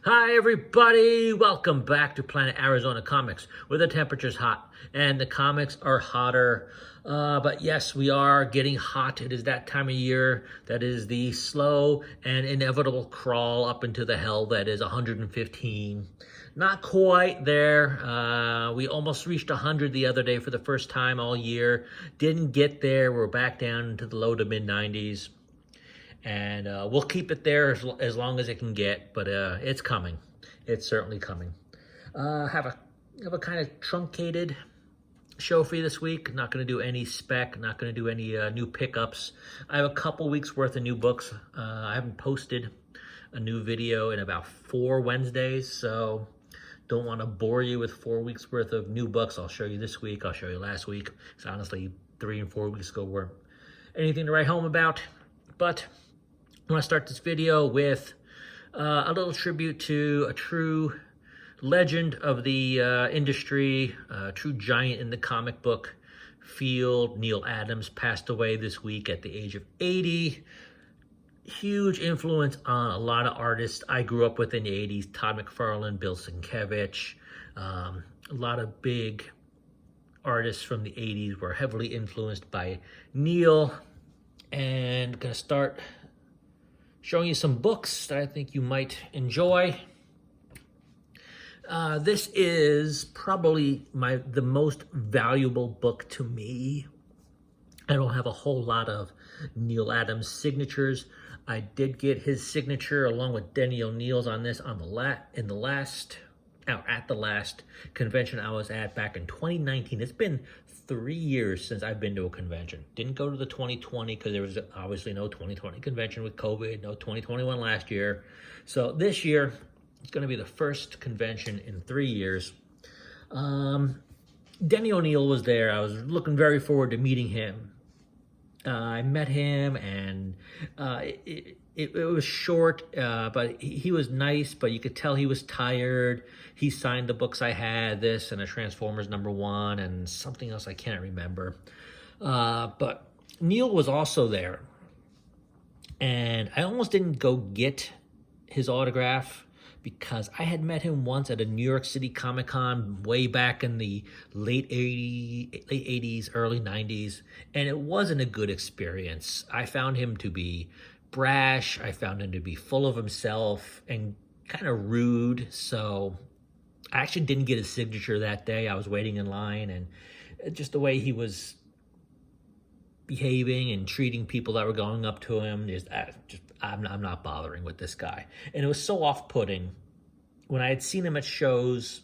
Hi everybody, welcome back to Planet Arizona Comics, where the temperature's hot and the comics are hotter. But yes, we are getting hot. It is that time of year that is the slow and inevitable crawl up into the hell that is 115. Not quite there. We almost reached 100 the other day for the first time all year. Didn't get there. We're back down into the low to mid 90s. And we'll keep it there as long as it can get, but it's coming. It's certainly coming. Have a kind of truncated show for you this week. Not going to do any spec. Not going to do any new pickups. I have a couple weeks worth of new books. I haven't posted a new video in about 4 Wednesdays, so don't want to bore you with 4 weeks worth of new books. I'll show you this week. I'll show you last week. So honestly, 3 and 4 weeks ago weren't anything to write home about, but I want to start this video with a little tribute to a true legend of the industry, a true giant in the comic book field. Neal Adams passed away this week at the age of 80. Huge influence on a lot of artists I grew up with in the 80s. Todd McFarlane, Bill Sienkiewicz. A lot of big artists from the 80s were heavily influenced by Neal. And gonna start showing you some books that I think you might enjoy. This is probably the most valuable book to me. I don't have a whole lot of Neal Adams signatures. I did get his signature along with Denny O'Neill's on this at the last convention I was at back in 2019. It's been 3 years since I've been to a convention. Didn't go to the 2020 because there was obviously no 2020 convention with COVID, no 2021 last year. So this year, it's going to be the first convention in 3 years. Denny O'Neill was there. I was looking very forward to meeting him. I met him, and it was short, but he was nice, but you could tell he was tired. He signed the books I had, this and a Transformers #1 and something else I can't remember. But Neal was also there, and I almost didn't go get his autograph because I had met him once at a New York City Comic-Con way back in the late 80s, early 90s, and it wasn't a good experience. I found him to be brash. I found him to be full of himself and kind of rude. So I actually didn't get his signature that day. I was waiting in line, and just the way he was behaving and treating people that were going up to him, I'm not bothering with this guy. And it was so off-putting. When I had seen him at shows,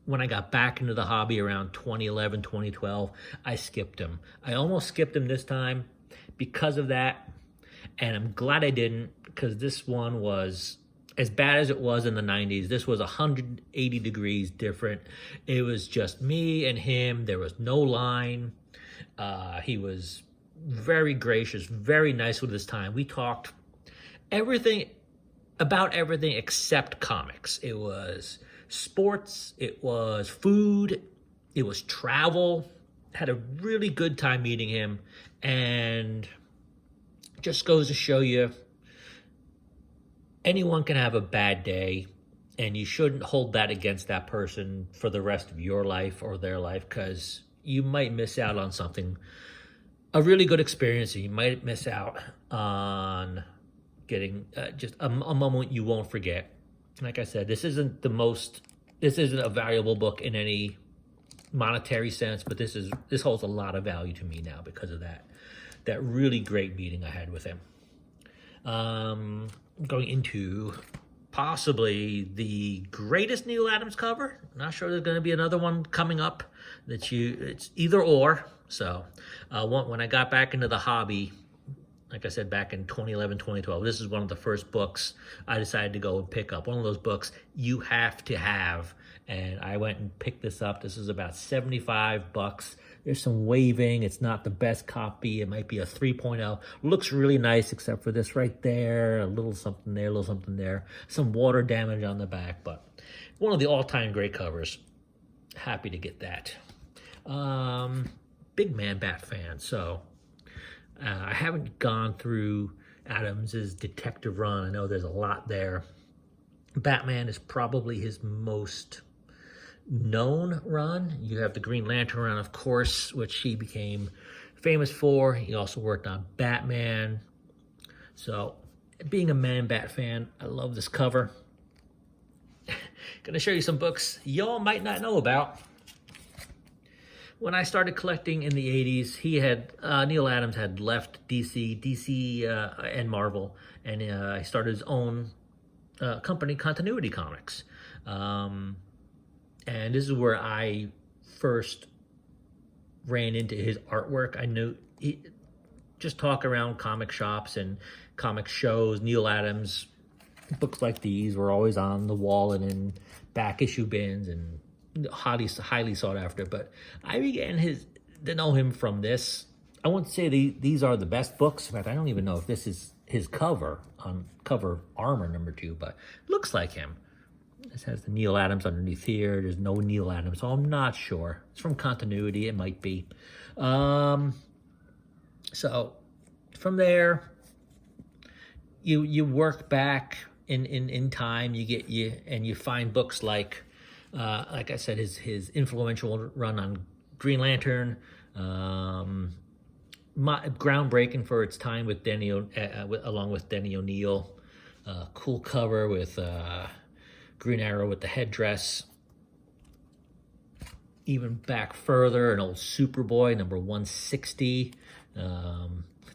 when I got back into the hobby around 2011, 2012, I skipped him. I almost skipped him this time because of that. And I'm glad I didn't, because this one was as bad as it was in the 90s. This was 180 degrees different. It was just me and him. There was no line. He was very gracious, very nice with his time. We talked about everything except comics. It was sports, it was food, it was travel. Had a really good time meeting him, and just goes to show you anyone can have a bad day, and you shouldn't hold that against that person for the rest of your life or their life, because you might miss out on something, a really good experience, and you might miss out on getting just a moment you won't forget. Like I said, this isn't a valuable book in any monetary sense, but this holds a lot of value to me now because of that really great meeting I had with him. Going into possibly the greatest Neal Adams cover. Not sure there's going to be another one coming up it's either or. So when I got back into the hobby, like I said, back in 2011, 2012, this is one of the first books I decided to go and pick up. One of those books you have to have. And I went and picked this up. This is about $75. There's some waving. It's not the best copy. It might be a 3.0. Looks really nice, except for this right there. A little something there, a little something there. Some water damage on the back, but one of the all-time great covers. Happy to get that. Big Man Bat fan, so I haven't gone through Adams's detective run. I know there's a lot there. Batman is probably his most known run. You have the Green Lantern run, of course, which he became famous for. He also worked on Batman. So, being a Man-Bat fan, I love this cover. Gonna show you some books y'all might not know about. When I started collecting in the 80s, Neal Adams had left DC and Marvel, and he started his own company, Continuity Comics. And this is where I first ran into his artwork. I knew just talk around comic shops and comic shows. Neal Adams books like these were always on the wall and in back issue bins and highly sought after. But I began to know him from this. I wouldn't say these are the best books. In fact, I don't even know if this is his cover on cover Armor #2, but looks like him. This has the Neal Adams underneath here. There's no Neal Adams, so I'm not sure. It's from Continuity. It might be. So from there, you work back in time. You find books like I said, his influential run on Green Lantern, groundbreaking for its time with along with Denny O'Neil. Cool cover with Green Arrow with the headdress. Even back further, an old Superboy number 160. I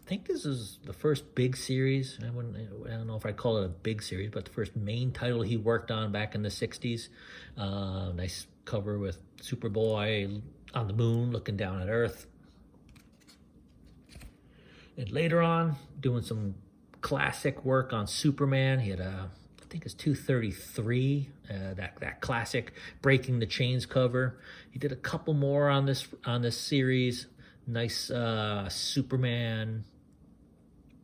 think this is the first big series. I don't know if I'd call it a big series, but the first main title he worked on back in the 60s. Nice cover with Superboy on the moon looking down at Earth. And later on, doing some classic work on Superman. He had I think it's 233, that classic Breaking the Chains cover. He did a couple more on this series. Nice Superman,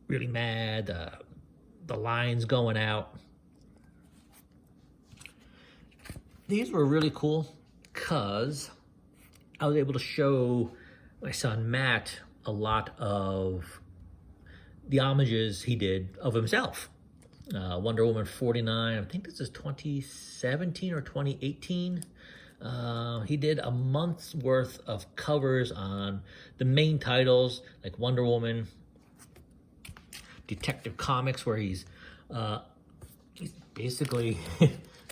really mad, the lines going out. These were really cool because I was able to show my son Matt a lot of the homages he did of himself. Wonder Woman 49, I think this is 2017 or 2018. He did a month's worth of covers on the main titles, like Wonder Woman, Detective Comics, where he's basically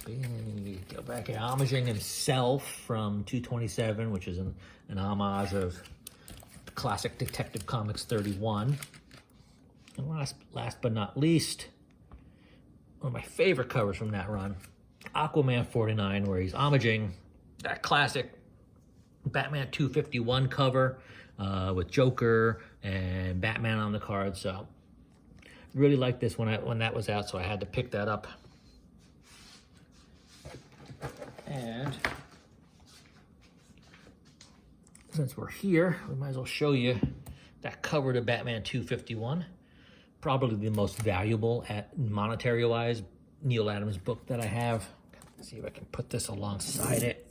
go back and homaging himself from 227, which is an homage of the classic Detective Comics 31. And last but not least, one of my favorite covers from that run, Aquaman 49, where he's homaging that classic Batman 251 cover with Joker and Batman on the card. So really liked this when that was out, so I had to pick that up. And since we're here, we might as well show you that cover to Batman 251. Probably the most valuable monetary-wise Neal Adams book that I have. Let's see if I can put this alongside it.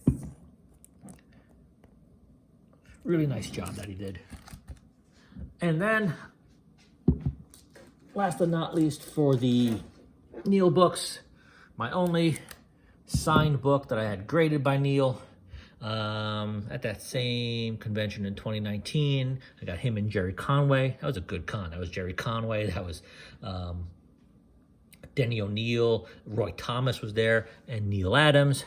Really nice job that he did. And then, last but not least, for the Neal books, my only signed book that I had graded by Neal at that same convention in 2019. I got him and Jerry Conway. That was a good con. That was Jerry Conway. That was Denny O'Neil. Roy Thomas was there, and Neal Adams.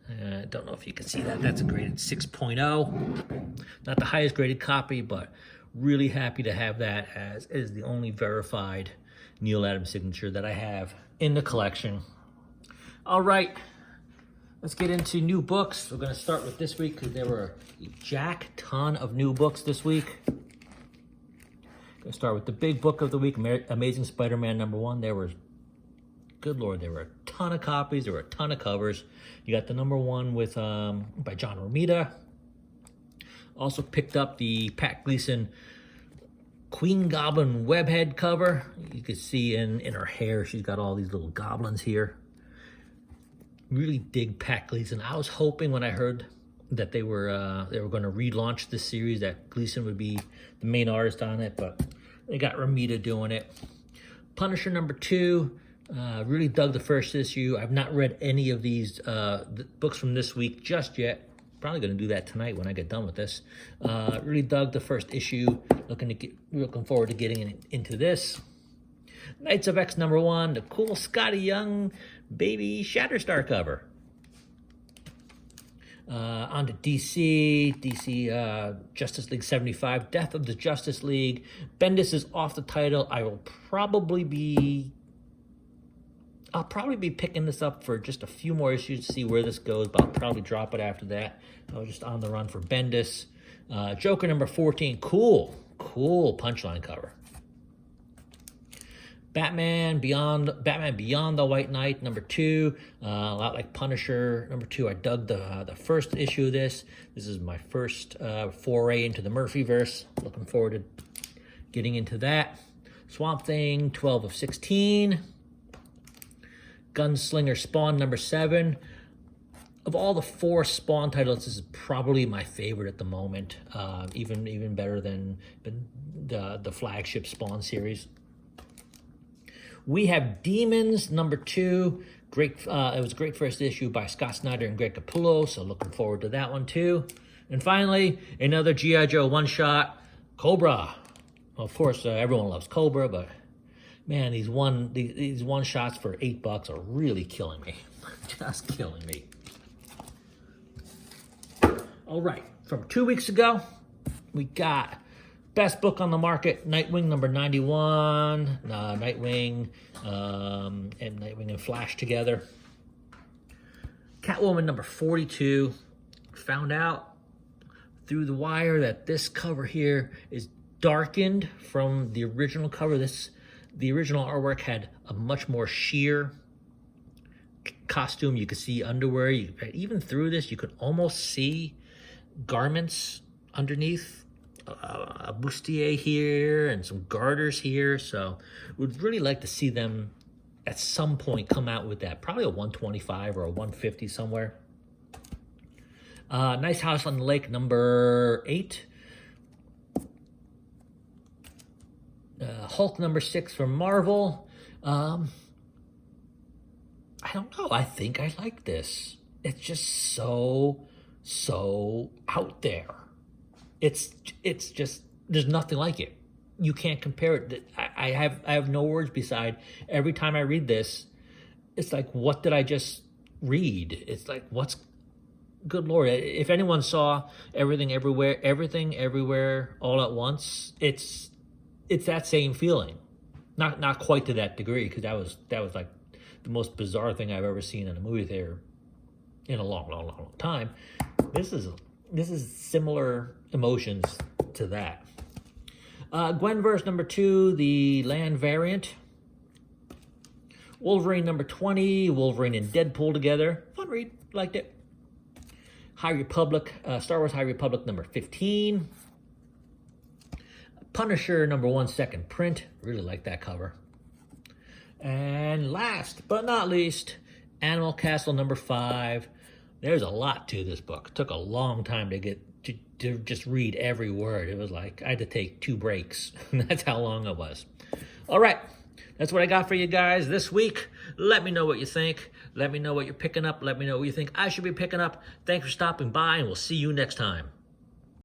I don't know if you can see that. That's a graded 6.0. Not the highest graded copy, but really happy to have that as is the only verified Neal Adams signature that I have in the collection. All right, let's get into new books. We're going to start with this week because there were a jack ton of new books this week. Going to start with the big book of the week, Amazing Spider-Man #1. There were, good Lord, there were a ton of copies. There were a ton of covers. You got the #1 with by John Romita. Also picked up the Pat Gleason Queen Goblin webhead cover. You can see in her hair, she's got all these little goblins here. Really dig Pat Gleason. I was hoping when I heard that they were going to relaunch this series that Gleason would be the main artist on it, but they got Romita doing it. Punisher #2. Really dug the first issue. I've not read any of these books from this week just yet. Probably going to do that tonight when I get done with this. Really dug the first issue. Looking forward to getting into this. Knights of X #1, the cool Skottie Young baby Shatterstar cover. On to DC Justice League 75, Death of the Justice League. Bendis is off the title. I'll probably be picking this up for just a few more issues to see where this goes, but I'll probably drop it after that. I was just on the run for Bendis. Joker #14, cool punchline cover. Batman Beyond the White Knight #2, a lot like Punisher #2. I dug the first issue of this. This is my first foray into the Murphyverse. Looking forward to getting into that. Swamp Thing 12 of 16. Gunslinger Spawn #7. Of all the 4 Spawn titles, this is probably my favorite at the moment. Even better than the flagship Spawn series. We have Demons #2. Great. It was a great first issue by Scott Snyder and Greg Capullo, so looking forward to that one too. And finally, another G.I. Joe one-shot, Cobra. Well, of course, everyone loves Cobra, but man, these one-shots for $8 are really killing me. Just killing me. All right, from 2 weeks ago, we got best book on the market, Nightwing #91, Nightwing and Flash together. Catwoman #42. Found out through the wire that this cover here is darkened from the original cover. The original artwork had a much more sheer costume. You could see underwear. Even through this, you could almost see garments underneath. A bustier here and some garters here, so would really like to see them at some point come out with that. Probably a 125 or a 150 somewhere. Nice House on the Lake #8. Hulk #6 from Marvel. I don't know. I think I like this. It's just so out there. It's just, there's nothing like it. You can't compare it. I have no words beside every time I read this. It's like, what did I just read? It's like, good Lord. If anyone saw Everything Everywhere All at Once, it's that same feeling. Not quite to that degree, because that was like the most bizarre thing I've ever seen in a movie theater in a long time. This is similar emotions to that. Gwenverse #2, the Land variant. Wolverine #20, Wolverine and Deadpool together. Fun read, liked it. High Republic, Star Wars High Republic #15. Punisher #1 second print, really like that cover. And last but not least, Animal Castle #5. There's a lot to this book. It took a long time to just read every word. It was like I had to take 2 breaks. That's how long it was. All right, that's what I got for you guys this week. Let me know what you think. Let me know what you're picking up. Let me know what you think I should be picking up. Thanks for stopping by, and we'll see you next time.